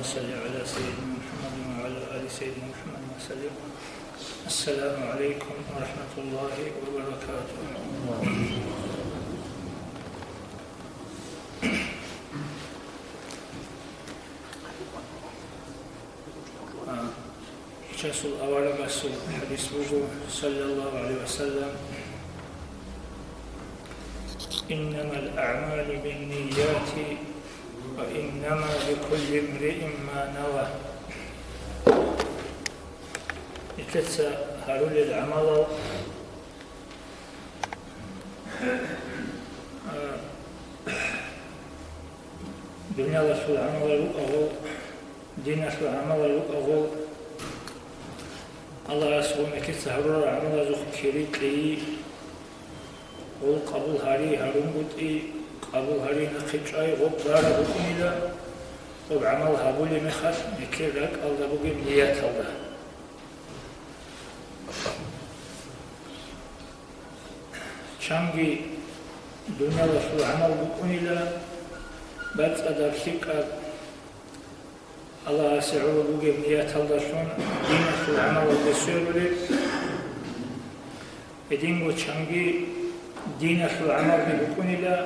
صل على سيدنا محمد وعلى آل سيدنا محمد وسلم. السلام عليكم ورحمة الله وبركاته. Časul avaraga su hadis Bogu sallallahu alaihi wa sallam إنما الأعمال بالنيات وإنما لكل امرئ ما نوى. إتلتسا هارول العمل دنيا رسول عمل لقه دين رسول عمل لقه الله رسول مكتسا هارول عمل زخ كريكي قبول هاري هارون بوتي قبول هاري نخيجاي غبارة بكميلا وبعمل هابولي مخاش نكيرك ألدا بوغيم نيات ألدا شامجي دنيا رسول عمل بكميلا بات أدار شكا الله سعود بوغيم نيات ألدا شون دين رسول عمل بسيرولي إدينغو شامجي دين رسول عمل بكميلا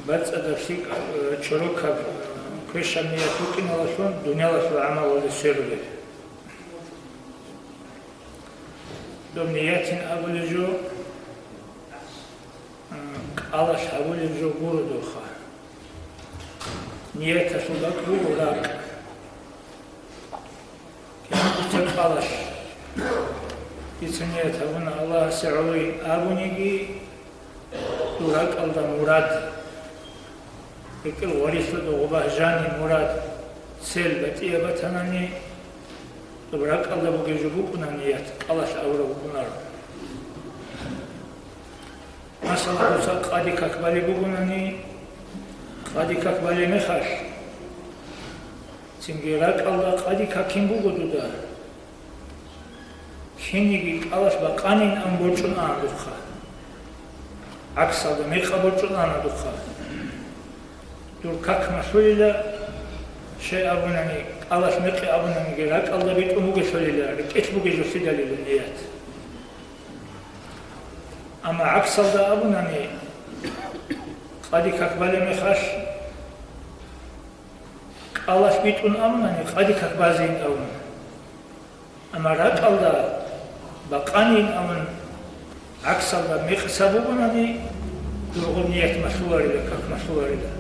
بات أدار شكا چروكا كريشان نيات بكميلا شون دنيا رسول عمل بسيرولي دوم نياتين أبولجو قالش أبولجو بوردوخا نيات سوداك بوراك كان يتم قالش يتنيات أبونا الله سعوي أبونيكي دوراك ألدا مراد يكل وريث دو غباهجاني مراد سيل بتيه بتناني دوراك ألدا بوغيجو بوكونا نيات قالش أورا بوكونا مثلا روسا قادي كاكبالي بوغوناني قادي كاكبالي مخاش سنجيراك الله قادي كاكين بوغودو دا كينيجي قالش بقانين أم بوچون آن دوخا عكسا دا ميقا بوچون آن دوخا دور كاك مسولي لا شيء أبوناني قالش ميقي أبوناني جيراك الله بيت أموغي سولي لا ركيت بوغي جو سيدالي لنيات أما عكس هذا أبوناني قادي كاكبالي مخاش قالش بيتون أبوناني قادي كاكبازين أبون أما راك هذا بقانين أبون عكس هذا مخسب أبوناني درغنيات مسواري لكاك مسواري لك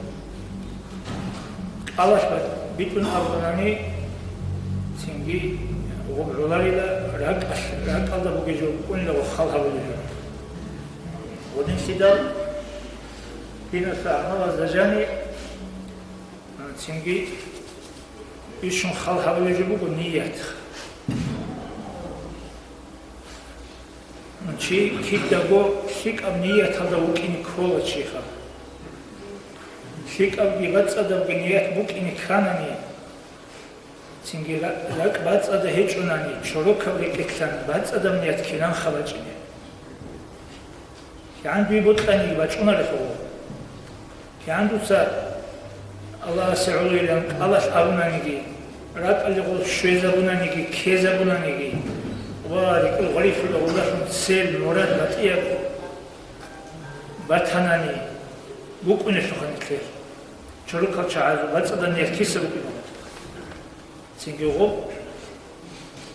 قالش بيتون أبوناني سنجي غبرولاري لك راك هذا بوجيجو كون لغو خالها بوجيجو والانسداد بين الفعل والزجاني تنجي يشون خالها ويجبوا بالنيات نشي كيف دعو شيك أب نيات هذا وكين كولا شيخا شيك أب بيبتس هذا بنيات وكين خانني تنجي لك بتس هذا هيجوناني شروك وليك كلام بتس هذا نيات كلام خلاصني كان بيبطني بچونا رسول كان دوسا الله سعولي لهم الله أبونانيكي رات اللي قول شويز أبونانيكي كيز أبونانيكي وارك الغريف الله سيل مراد باتيك باتهناني بوكوني سخن كثير شروكا شعار باتسدن يكيس بوكوني سنجي غب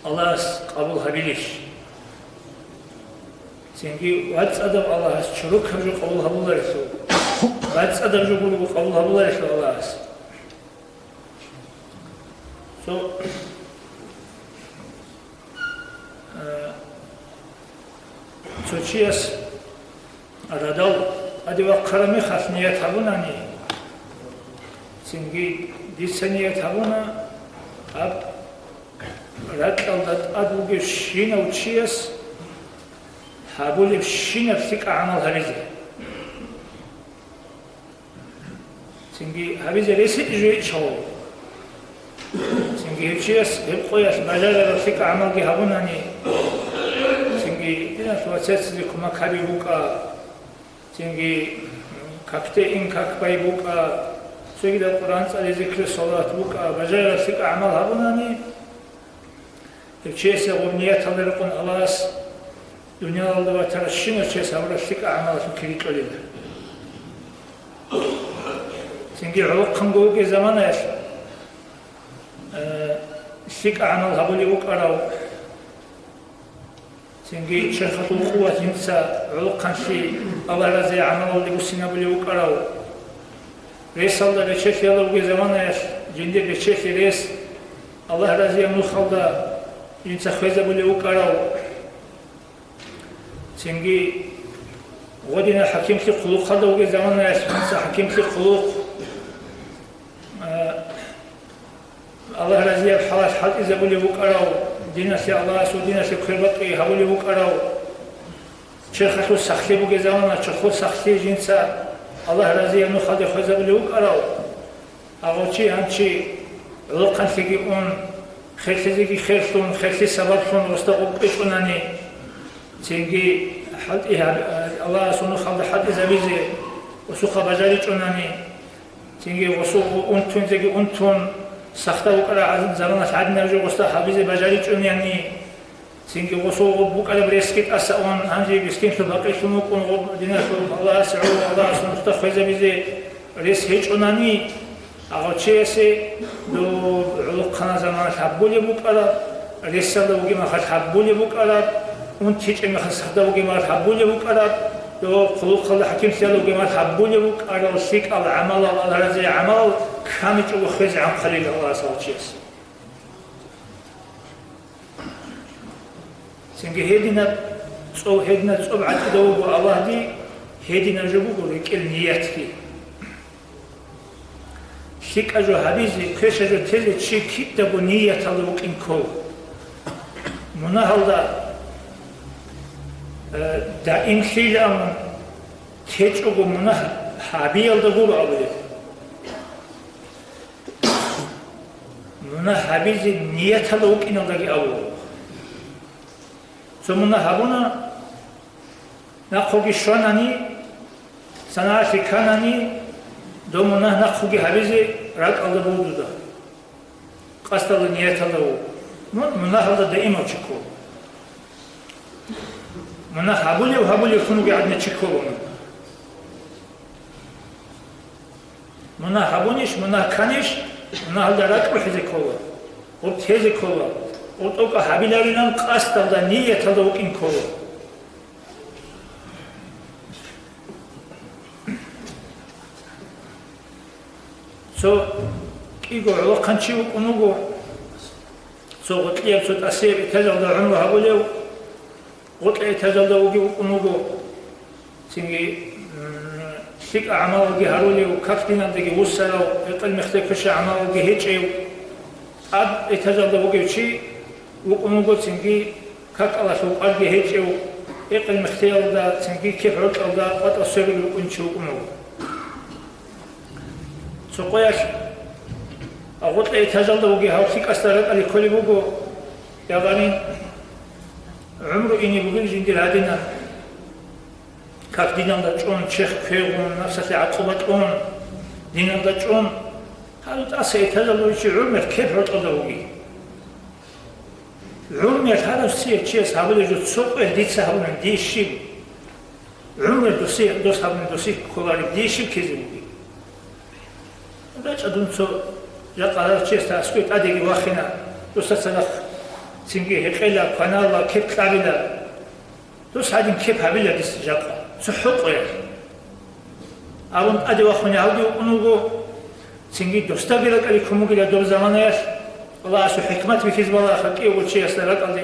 الله قبول هبيليش سنجي واتس أدب الله شروك هجو قبول هبولا رسول واتس أدب جو قبول هبولا رسول الله so چیس ردال ادی وقت می خاص نیت هبونانی سنجي دیس نیت هبونا اب رکل داد ادوگه شین و چیس هابولي بشينا بسيك عمل هريزة سنجي هبيزة ليس إجوي شو سنجي هبشيس هبقوياس مجالة بسيك عمل جي هبوناني سنجي إنا سواتسيس لكما كاري بوكا سنجي kakte in kak bai buka سوی در قرآن سال ذکر صلات بکا بجای سیک اعمال هبونانی چیز نیت الله کن الله دنیا الله و ترشیم چیز هبون سیک اعمال کلیت ولیده سنگی علق خنگو که زمان است سیک اعمال هبولی بکارو سنگی شرخت القوة انسا علق خنشی الله رضی عمل اللي بسینا بلی بکارو رئيس الله بچه يلا وجه زمانش جندي بچه رئيس الله رضي عنه خالدا ينسى خويزة بولي وكارو سنجي ودينا حكيم في خلوق خالدا وجه زمانش ينسى حكيم في خلوق الله رضي الحلاش حال إذا بولي وكارو دينا سي الله سو دينا سي كربطي هبولي وكارو شرخة سخي وجه زمانش شرخة سخي جنسى الله رضي عنه خالد خوزه بلی وکارو اگرچه همچی لقن سیگی اون خیلی خیرتون خیلی سببتون رستقوب ایشونانی سیگی حد الله سونو خالد حد زبیزه وسوق بجاری چونانی سیگی وسوق اونتون سیگی اونتون سخته وکارا از زمان سعد نرجو وسط حبیز بجاری چونانی سینگی وسوق بکار برسکت آسان هنجی بسکین تو باقی شما کن دینا تو الله سعود الله سنوستا خویزه بیزه رس هیچ اونانی اگرچه اسی دو علق خنا زمان حبولی بکارا رسال دوگی مخاط حبولی بکارا اون تیچ مخاط سخته دوگی مخاط حبولی بکارا دو خلوق خلا حکیم سیال دوگی مخاط حبولی بکارا و سیک العمل الله رضی عمل کمی تو خویز عم خلیل الله سعود چیست سنجي هدينا تصوب عتدوب الله دي هدينا جبوب وريكل نياتي شيك أجو حبيزي كيش أجو تلي شيك كتبو نية الله إنكو منا هذا دا إنخيل أمن تيجو منا حبيل دقول أولي منا حبيزي نية الله إنكو أولي سمونا هبونا نخوگی شانانی سناعتی کانانی دومونا نخوگی حبیزی رک آلده بودو دا قصد آلده نیت آلده بود منا آلده دائما چکو منا هبولی خونوگی عدنه چکو منا هبونیش منا کانیش منا آلده رک بحیزی کولا و تیزی کولا اوتوکا حبیلارینام قصد آلده نیت آلده وکین کولا سو ایگو علاقان چی وکنوگو سو غطلیب سو تأثیر اتجال دا عمر هبولیو غطلی اتجال دا وگی وکنوگو سنگی سیک اعمال وگی هرولیو کفتینام دگی وسلو اقل مختکش اعمال وگی هیچیو اد اتجال دا وگیو چی وکنوگو سنگی کک الله سو قلبی هیچیو اقل مختیال دا سنگی کیف عطل دا قطع سیری وکنچی وکنوگو سوقياش أقول لي تجلد وجه هاوسيك أسترد على كل بوجو يا غني عمره إني بقول جندير هادينا كاف دينام دجون شيخ فيغون نفسه عقبتون دينام دجون هذا تأسي تجلد وجه عمر كيف عطل وجه عمر هذا السيء شيء سهل يجود سوق ديت سهل من ديشيب عمر دوس سهل من دوسي كولاري ديشيب كذي راج أدون سو جاء چیست اسکویت ادیگی واخینا دوست سلخ سینگی هقیلا قنالا کپ کلاویلا دوست هادین کپ هبیلا دیست جاء سو حقوقه اون ادی واخونی هاودی اونوگو سینگی دوستا بیرک علی کموگیلا دو زمانیش الله سو حکمت بکیز بالا خلقی و چی استرات علی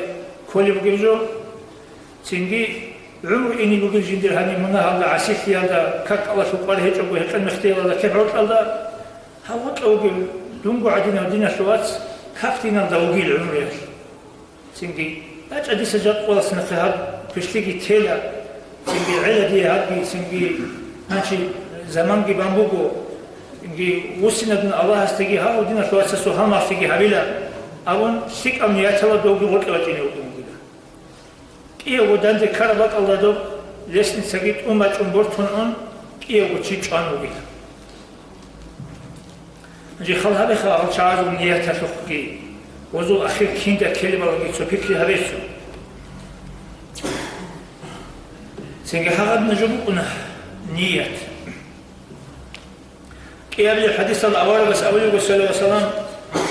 کولی بگیجو سینگی عمر اینی بگیج جندیر هنی منها الله عسیخ یادا کک الله سو قاره هیچ ابو هقل مختیل الله کپ عطل الله هاوت لوجي دونغو عدينا ودينا شوات كافتينا دوغي العمر سينجي لاج ادي سجاد قولا سنقهاب بشتيجي تيلا سينجي عيلا دي هاكي سينجي ماشي زمانجي بامبوغو سينجي وسينا دون الله استيجي هاو دينا شوات سسو هاما استيجي هابيلا اون سيك امنياتلا دوغي غوت لوجيني ودونغو كيه ودانزي كارباك الله دو لسن سجيت امات امبورتون اون كيه وچي چوان وغيلا جي خلها بخا الشعار نية تلقي وزو أخير كيندا كلمة لقيتو فكري هبيتو سنجي حقد نجمعنا نية قبل الحديث الأول بس أولي صلى الله عليه وسلم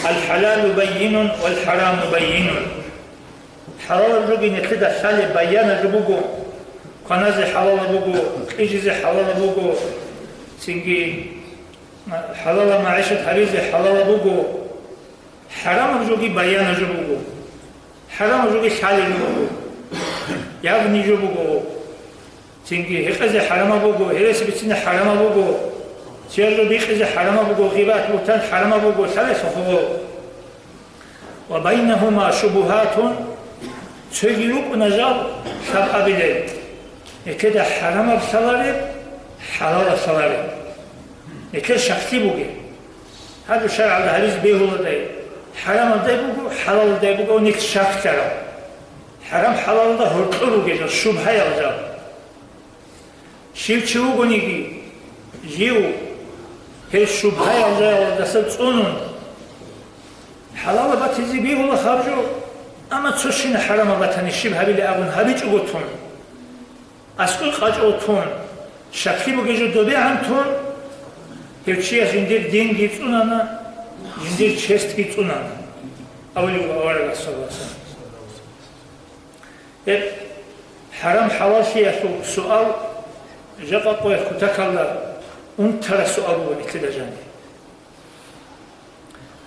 الحلال بين والحرام بين حلال الرجل نتلد الثالث بيان الربوغو قنازي حلال بوغو إجزي حلال بوغو سنجي حلال معيشة حريزي حلال بوغو حرام الرجل بيان الربوغو حرام الرجل حالي الربوغو يابني الربوغو سنجي هقزي حرام بوغو هرس بتسين حرام بوغو سيرلو بيقزي حرام بوغو غيبات بوتان حرام بوغو ثلاث خبو وبينهما شبهات تجيوك نجاب شبه بلي كده حرام بسلاري حلال بسلاري كده شخصي بوغي هذا الشرع الحديث بيهول داي حرام داي بوغو حلال داي بوغو نيك شخص ترى حرام حلال دا هرطو بوغي شبهة يغجاب شيل چوغو نيگي جيو هي شبهة يغجاب دست صونون حلال باتيزي بيهول خارجو اما تشين حرام باتني شبهة بلي اغن هبيج اوغتون اسكول قاج اوتون شكلي بوغيجو دوبي عنتون هرچي ازندير دين گيتونانا زندير چست گيتونانا اولي وارغ صلى الله عليه وسلم حرام حلال شيء سؤال جاء قوي كتكلا ترى سؤال ونكتب جاني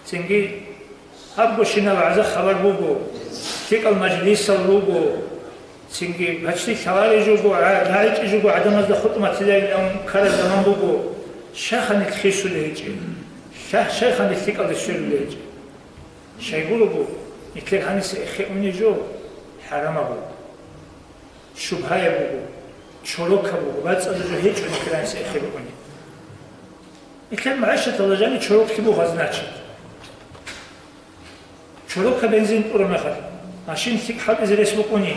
سنجي هبو شنا بعزة خبر بوجو تيك المجلس اللوجو سنجي هشتي خبر يجوجو نايت يجوجو عدم هذا خطمة تلاقي أم كار زمان بوجو شيخ نتخيسو ليجي شيخ نتيك على الشر ليجي شيء يقولوا بو يكلم هنيس إخيوني جو حرام بو شبهة بوجو شروك بوجو بعد أدرج هيج ونكلم إخيوني يكلم معيشة الله جاني شروك تبو غزناتش شروك بنزين أورمخر عشان تيك حد إذا يسبقوني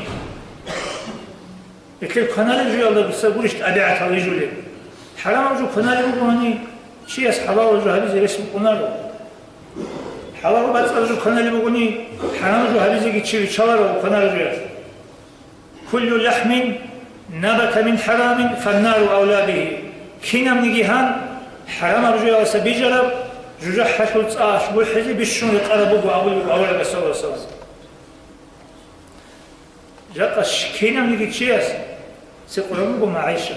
يكلم قناة جو الله بس أقولش أبيعت على جولي حرام جو قناة بوجوهني شيء حلال جو هذي يسبقونا له حلال بعد أدرج قناة بوجوني حرام جو هذي يجي شلار وقناة جو كل لحم نبت من حرام فالنار أولى به كنا من جهان حرام رجوع سبيجرب رجوع حشوت شبول حزي بالشون يقربوا أول بس الله سواس جاء كنا من جهاز سيقولون بقى معيشة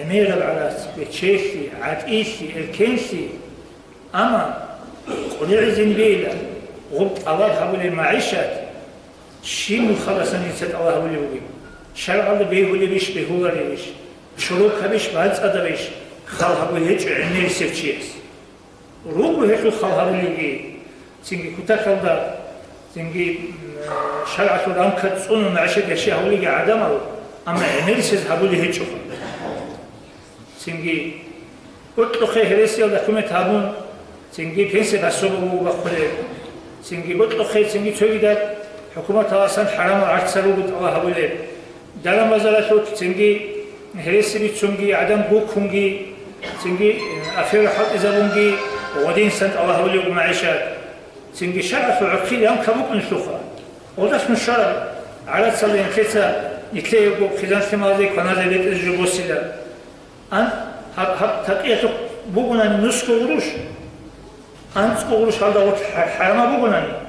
أمير العلاس بتشيسي عتيسي الكنسي أما قل عزين بيلا غبط الله حول المعيشة شيء مخلص أن يسد الله ولي وبي شرع الله بيه ولي بيش بهو ولي بيش شروك بيش بعد أدا بيش خالها بيهج عني سيرتشيس روح بيهجو خالها ولي بي سنجي كتاك الله سنجي شرعة الأنكت صنو معيشة أشياء ولي عدمه أما عني سيزها ولي هجو سنجي بطلقه هرسي الله كمت هابون سنجي بينسي بسوبه وبخله سنجي بطلقه سنجي تويدات حكومة أصلا حرام وعرض سروبت الله ولي دلم وزارته سنجي هرسي بتسنجي عدم بوكونجي سنجي أفير حق إزابونجي ودين سنت الله ولي ومعيشات سنجي شرع العقيد يوم كبوك نشوفها وداش من الشرع على تصلي نكتا يكليبو خزان سمازي قناة بيت الجبوسيلا أن هب تقيته بوغنا نسكو غروش أن تسكو غروش هذا وقت حرام بوغنا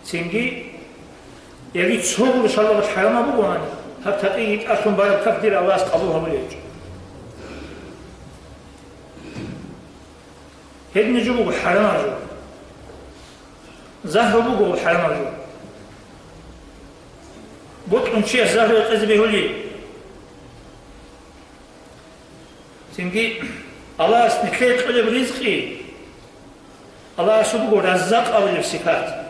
سنجي يجي تصور إن شاء الله بس حرام بوغنا هب تقيت أكون بارك كفدير أواس قبولها وليج هاد نجوبو حرام جو زهر بوغو حرام جو بطن شيء زهر يقزبه لي سنجي الله سنكليت قلب رزقي الله سبقو رزق أو الصفات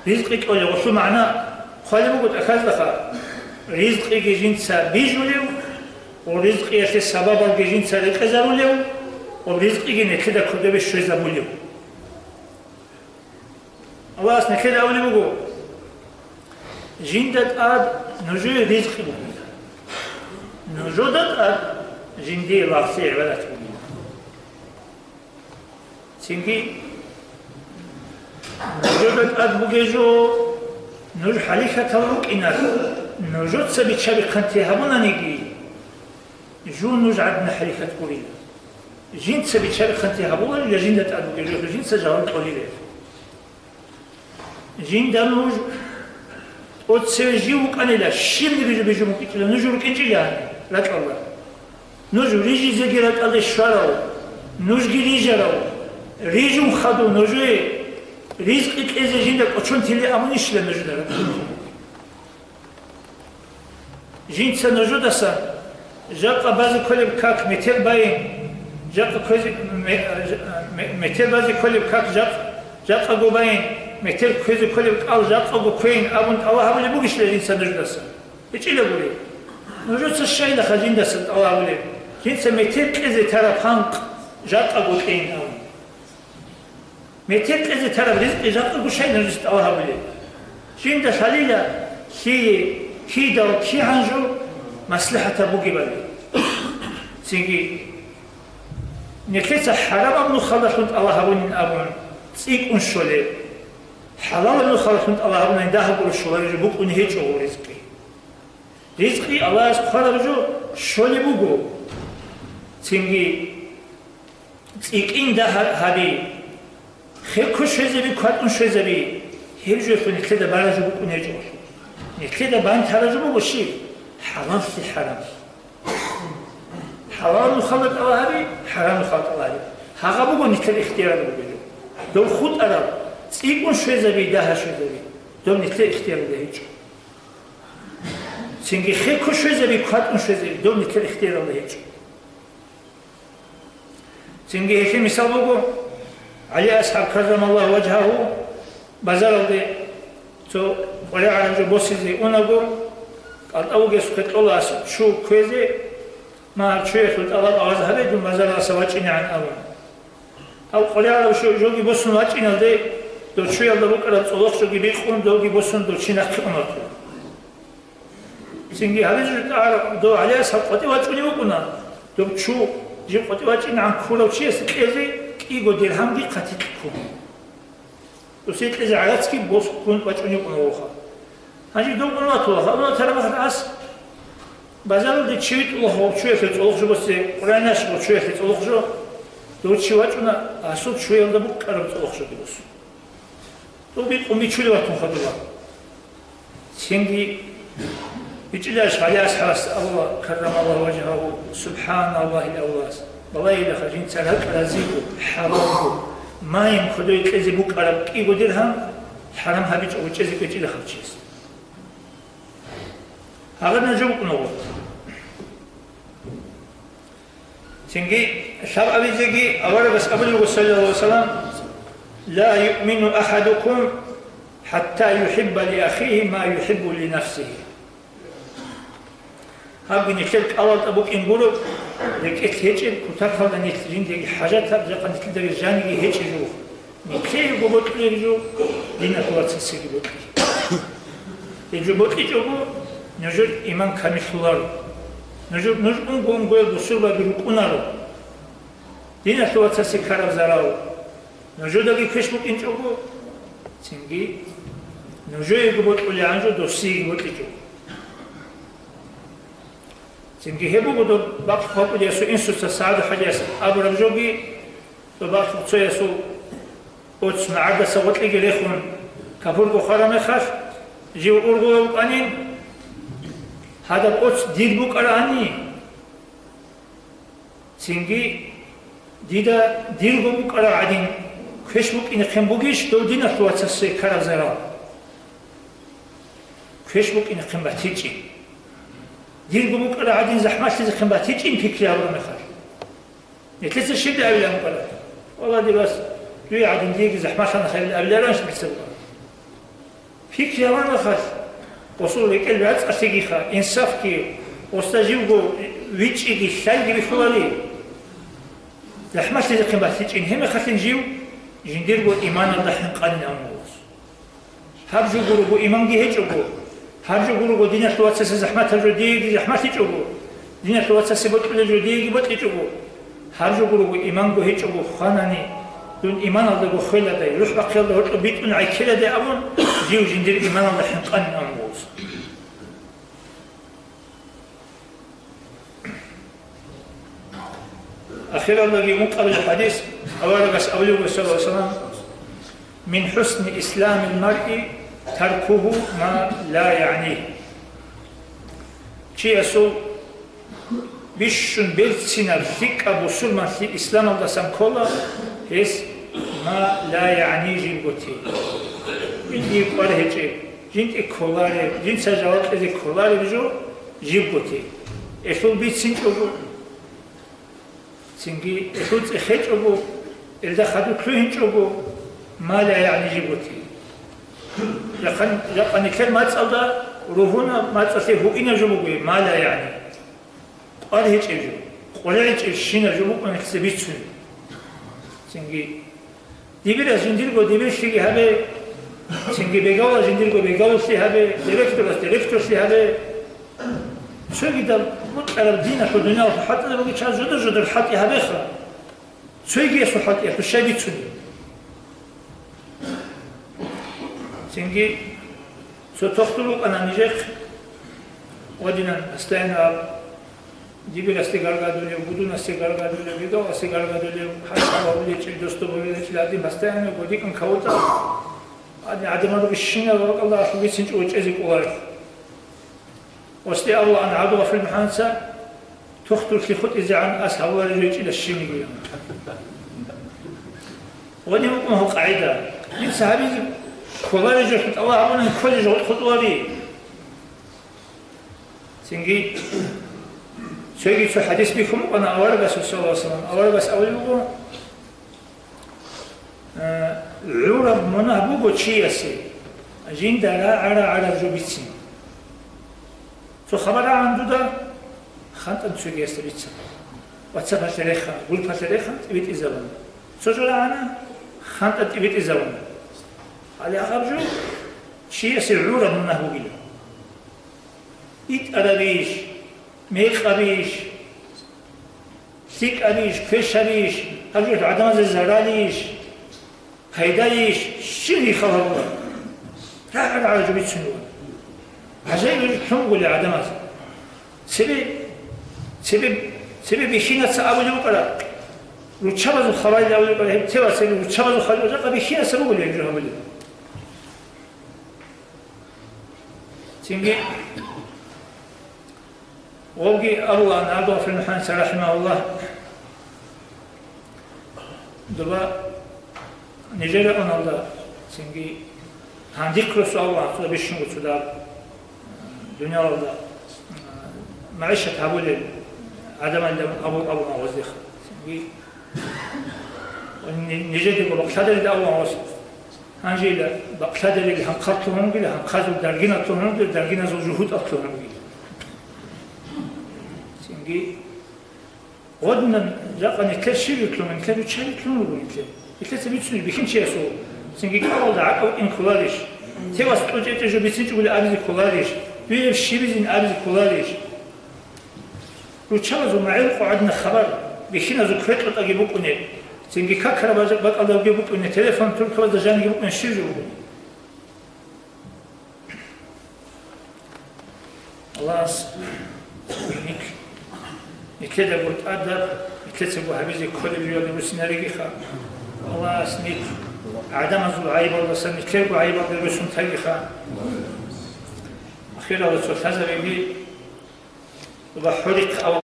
رزقي قلب وشو معناه خالي بقول أخذ لك رزقي جنسا بيجوليو ورزقي يأتي سبب جنسا لكزاروليو ورزقي جنكدا كده بشوي زبوليو الله سنكليت أولي بقول جندت آد نجوي رزقي بقول نجودت آد جندي لافسي عبادات بقول цинги ножот адбугежо нож халихаталу кинар ножот сабичаби канти хабунаниги жу нож адна халихат курила жин сабичаби канти хабула я жин дат адбугежо жин сажавал колиле жин дануж от сежу канила шимни бежу мукитла ножу кинчиля латалла ножу рижи зегерат алде шарао нож гирижарао рижум хаду ножуе ризқи ყეზე ჟინდა კოჩონთილი ამუნიშლე ნოჟდა ჟინცა ნოჟოდასა ჟაყა ბაზი ქოლებ ქაკ მეტერ ბაი ჟაყა ქოზი მეტერ ბაზი ქოლებ ქაკ ჟაყა გობაი მეტერ ქოზი ქოლებ ყალ ჟაყა გოქეინ აბუნ ალაჰაბლე ბუგიშლე ჟინცა ნოჟდასა ეჭილებული ნოჟოცა შაილა ხაჟინდასა ალაჰაბლე ჟინცა მეტერ ყეზე თარაფან ჟაყა გოქეინ აბუნ მეტერ ყეზე თარაფ რიზყი ჟაყა გუშაინ ნოჟდასა ალაჰაბლე ჟინდა შალილა ქიდა ქიანჟო მასლაჰათა ბუგიბალი ცინგი ნექეცა ჰარამ აბნუ ხალახუნ ალაჰაბუნ აბუნ ციკუნ შოლე ჰალალ აბნუ ხალახუნ ალაჰაბუნ დაჰაბურ შოლე ბუკუნ ჰეჭო რიზqi ალაჰს ხალახჯო შოლე ბუგო ცინგი ციკინ დაჰაბი ხეკო შეზები ქვატუნ შეზები ჰერჯო ფუნი ქედა ბარაჟო ბუკუნ ჰეჭო نكذا بان ترجمه وشيء حرام في حرام حرام مخلط الله هذي حرام مخلط الله هذي هذا بقول نكذا اختيار بقوله دو خود أراب يكون شوي زبي ده شوي زبي دو نكذا اختيار ده هيج سنجي خير كل شوي زبي كاتون شوي زبي دو نكذا اختيار ده هيج سنجي هيك مثال بقول علي أصحاب كرم الله وجهه بازار ده تو ولا عن جو بوسيزي أوناغو قال أوجس كتلاس شو كويزي ما شوية في الأرض أعزها بدون مزارع سواجين عن أول أو قليلا شو جوجي بوسون واجين ده دو شوية ده بكرة تصلح جوجي بيخون دوجي بوسون دو شينك أوناغو سينجي هذا جو تعرف دو عليه سبقتي واجوني وكنا دو شو جو قتي واجين عن كولا وشيء سكيزي كي قدير هم دي قتي تكون وسيت إذا عرفتك بوس كون واجوني وكنا وخا هذي دو قلنا توه هذا ترى مثلا أس بازار ده شيء الله هو شوية في الأخ جو بس قرآنش هو شوية في الأخ جو دو شيء واجونا أسود شوية ده بق قرب الأخ جو بس دو بيقوم بيشيل وقتهم خدوا سينجي بيجلس على أسحاس الله كرم الله وجهه سبحان الله الأولاس والله إذا خرجين سرق رزقه حرامه ما يمكنه يكذب بق قرب كي بدرهم حرام هبيج أو جزء كتير خرجيس هذا نجوم نور سنجي شاب أبي زكي أولا بس قبل صلى الله عليه وسلم لا يؤمن أحدكم حتى يحب لأخيه ما يحب لنفسه هذا نكتب أول أبوك إنقوله لكت هيجل كتاب هذا نكتبين دي حاجات هذا نكتب دي جاني هيجل جو نكتب بوتلي جو دينا تواتسي بوتلي يجو بوتلي جو نجور إيمان كامل نجور نقوم قوي بسرعة بروكونارو دينا تواتسي كارب زراو نجور دقي كشبوك إنجوكو سنجي نجور يقبض أولي عنجو دوسي يقبض إجو سنجي هبو قدو باقف فوقو ديسو إنسو تساعدو حاجة أبو رمجوكي تو باقف فوقو يسو أوتس معادة سوات لغي ليخون كابورغو خارمي خاف جيو أورغو وقانين هذا قدس ديد بوك أراني سنجي ديدا دير بوك أراني كش بوك إن خم بوكيش دو دينا تواتسي كارب زرا كش بوك إن خم باتيجي دير بوك أراني زحمات لزي خم باتيجي إن فكري أبرا مخار نتلس الشيء ده أولا مقالا والله دي بس دوي عادين ديك زحمات أنا خير الأولا رانش بكسبها فكري أبرا مخار وصول الكلمات أسيجيها إنصاف كي واستجيبوا ويتش إيجي شاي بيخلالي لحماش تزق بحثيج إن هم خاتن جيو جندير بو إيمان الله حنقان أموس هرجو بو إيمان جي هجو هرجو بو دينا تواتس زحمات هرجو ديجي زحمات هجو دينا تواتس بوت هرجو ديجي بوت هجو هرجو بو إيمان جو هجو خاناني دون إيمان الله بخيلة ده روح بقي الله هرب بيت من عكيلة ده أمون جيو جندير إيمان الله حنقان أموز أخيرا الله يقول قبل الحديث أولا بس أوليه صلى الله عليه وسلم من حسن إسلام المرء تركه ما لا يعنيه شيء يسو بيشون بيرتسينا فيك أبو سلمان في إسلام الله سمكولا هس ما لا يعنيه جنبوتي جنتي قاره جيب جنتي كولاري جنت سجاوات لذي كولاري بجو جنبوتي إفل بيتسين جوبو سنجي إفل تخيج جوبو إذا خدو كلوهن جوبو ما لا يعني جنبوتي لقد كلمة صلى روحنا ما تصير هو إنا جوبو ما لا يعني قال هيك إجو قال هيك إشينا جوبو أنا كسبيتشون سنجي ديبير زنديرغو ديبير شيء هذا سنجي بيجاو زنديرغو بيجاو شيء هذا ديريكتور شيء هذا شو كده على الدين في الدنيا حتى لو كنت شاذ جدر حتى هذا خا شو يجي يسوي حتى في الشيء بيتشون سنجي شو تختلق أنا نجح ودينا استعنا ديبير استيقار قادولي وبدون استيقار قادولي بيدو استيقار قادولي حتى وابلي تشيل دوستو بولي تشيل عدي بستعنا ودي كان كوتا عدي ما بقشينا وقال الله أخوي سنج وجزيك أولاري واستي الله أن عدوه في المحانسة تختل في خط إذا عن أسها الله رجوج إلى الشيني قيام ودي مقوم هو قاعدة من صحابي كل رجوج خط الله أبونا كل رجوج خط ولي سنجي شيء في حديث بكم أنا أول بس صلى الله عليه وسلم أول بس أولي عرب منه بوجي يسي جين دارا على جوبيتين فخبر عنده ده خانت أنتشري يستبيتها واتساب تاريخا قول تاريخا تبيت إزاون سجل أنا خانت تبيت إزاون على أخرجه شيء يسي عرب منه بوجي إت أربيش ميخ أبيش ثيك أبيش كش أبيش أرجوت عدم الزراليش هيدايش شنو يخبر الله لا على جبيت شنو عجيب شنو اللي عدم سبب بيشينا سأقول له كلا وتشابه الخبائل أقول له كلا تبى سبب وتشابه الخبائل وجا بيشينا سبب اللي يجري هم اللي تيجي وابقي الله نعدو في المحانس رحمه الله دبا نجيلا أن الله سنجي هنديك رسول الله صلى بيشنو صدا دنيا الله معيشة هبولي عدم عندهم أبو وزيخ سنجي نجيلا بقتدر ده الله وزيخ هنجيلا بقتدر اللي هنقطعهم قيل هنقطع درجنا تهم قيل درجنا زوجهود أطلهم قيل غدنا جاءني كل شيء يطلبون كل شيء يطلبون يطلب تبيتشون بيكين شيء سو سنجي كأول دعاء أو إن كلاريش تواس توجه تجو بيتشون ولا أبز كلاريش بير شيء بيزين أبز كلاريش وتشابه معي قعدنا خبر بيكين أذكرت لتجيبوك إنه سنجي كأكره بجك بق الله يجيبوك إنه تلفون ترك بس دجان يجيبوك إنه شيء جو الله سبحانه يكذب وتقدر يكذب وحبيزي كل اليوم وسناري خا الله سنيك عدم زول عيب الله سنيك كيف عيب الله بسم تاجي خا أخيرا وصل هذا بيجي وبحرق أو